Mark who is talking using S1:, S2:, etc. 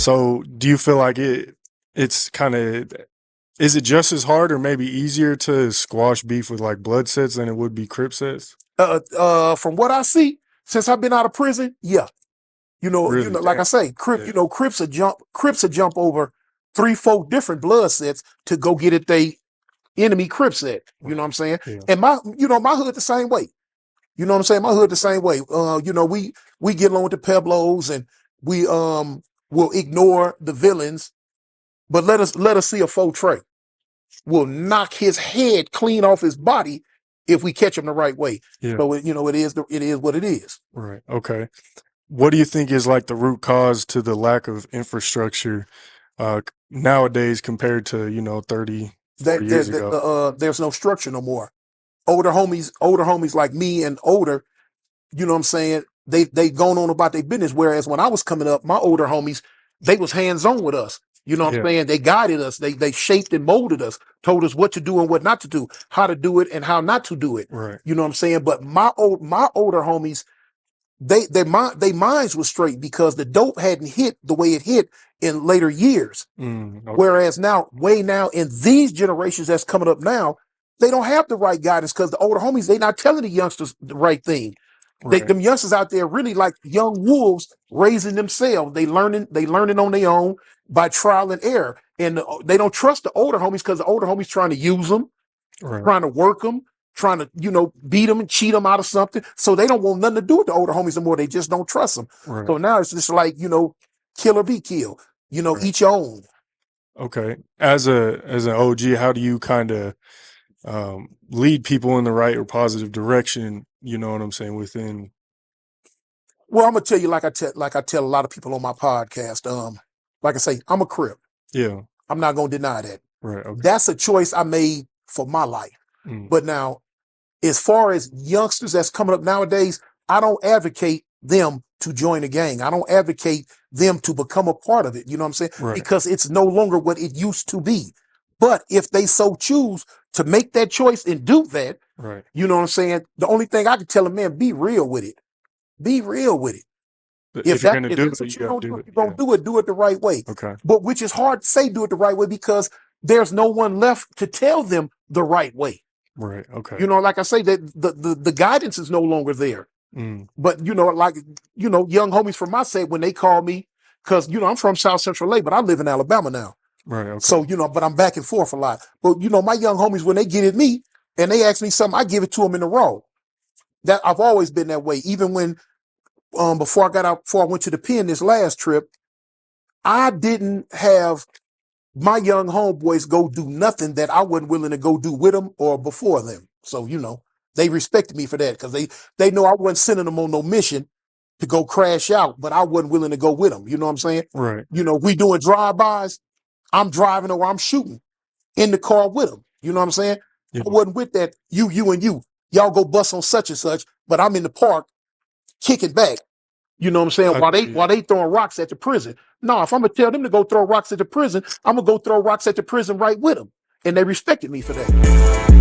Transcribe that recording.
S1: So do you feel like it's kind of, is it just as hard or maybe easier to squash beef with like blood sets than it would be Crip sets?
S2: From what I see, since I've been out of prison, yeah.
S1: Really?
S2: Like I say,
S1: Yeah.
S2: Crips will jump over 3-4 different blood sets to go get it they enemy Crip set. You know what I'm saying?
S1: Yeah.
S2: And my hood the same way. You know what I'm saying? My hood the same way. We get along with the Pueblos and we will ignore the villains, but let us see a faux tray. We'll knock his head clean off his body if we catch him the right way.
S1: Yeah.
S2: So it is what it is.
S1: Right. Okay. What do you think is like the root cause to the lack of infrastructure nowadays compared to, 30, 40 years ago?
S2: There's no structure no more. Older homies like me and older, you know what I'm saying? They gone on about their business. Whereas when I was coming up, my older homies, they was hands on with us. You know what I'm saying? They guided us. They shaped and molded us, told us what to do and what not to do, how to do it and how not to do it.
S1: Right.
S2: You know what I'm saying? But my older homies, they minds was straight because the dope hadn't hit the way it hit in later years.
S1: Okay.
S2: Whereas now in these generations that's coming up now, they don't have the right guidance because the older homies, they not telling the youngsters the right thing.
S1: Right.
S2: Them youngsters out there really like young wolves raising themselves. They learning on their own by trial and error. And they don't trust the older homies because the older homies trying to use them,
S1: Right.
S2: trying to work them, trying to, beat them and cheat them out of something. So they don't want nothing to do with the older homies anymore. They just don't trust them.
S1: Right.
S2: So now it's just like, kill or be killed,
S1: Right.
S2: each your own.
S1: Okay. As an OG, how do you kind of lead people in the right or positive direction? You know what I'm saying? Within.
S2: Well, I'm gonna tell you like I tell a lot of people on my podcast. Like I say, I'm a Crip.
S1: Yeah.
S2: I'm not gonna deny that.
S1: Right. Okay.
S2: That's a choice I made for my life. But now, as far as youngsters that's coming up nowadays, I don't advocate them to join a gang. I don't advocate them to become a part of it. You know what I'm saying?
S1: Right.
S2: Because it's no longer what it used to be. But if they so choose to make that choice and do that,
S1: Right.
S2: you know what I'm saying? The only thing I can tell them, man, be real with it. Be real with it.
S1: If you're gonna do it,
S2: you're gonna do it the right way.
S1: Okay.
S2: But which is hard to say do it the right way because there's no one left to tell them the right way.
S1: Right. Okay.
S2: Like I say, that the guidance is no longer there. But young homies from my side, when they call me, because I'm from South Central LA, but I live in Alabama now.
S1: Right. Okay.
S2: So but I'm back and forth a lot. But my young homies, when they get at me and they ask me something, I give it to them in a row. That I've always been that way. Even when before I went to the pen this last trip, I didn't have my young homeboys go do nothing that I wasn't willing to go do with them or before them. So, they respected me for that because they know I wasn't sending them on no mission to go crash out, but I wasn't willing to go with them. You know what I'm saying?
S1: Right.
S2: We doing drive-bys. I'm driving or I'm shooting in the car with them. You know what I'm saying?
S1: Yeah.
S2: I wasn't with that. You and you. Y'all go bust on such and such, but I'm in the park kicking back. You know what I'm saying? While they throwing rocks at the prison. No, if I'm gonna tell them to go throw rocks at the prison, I'm gonna go throw rocks at the prison right with them. And they respected me for that.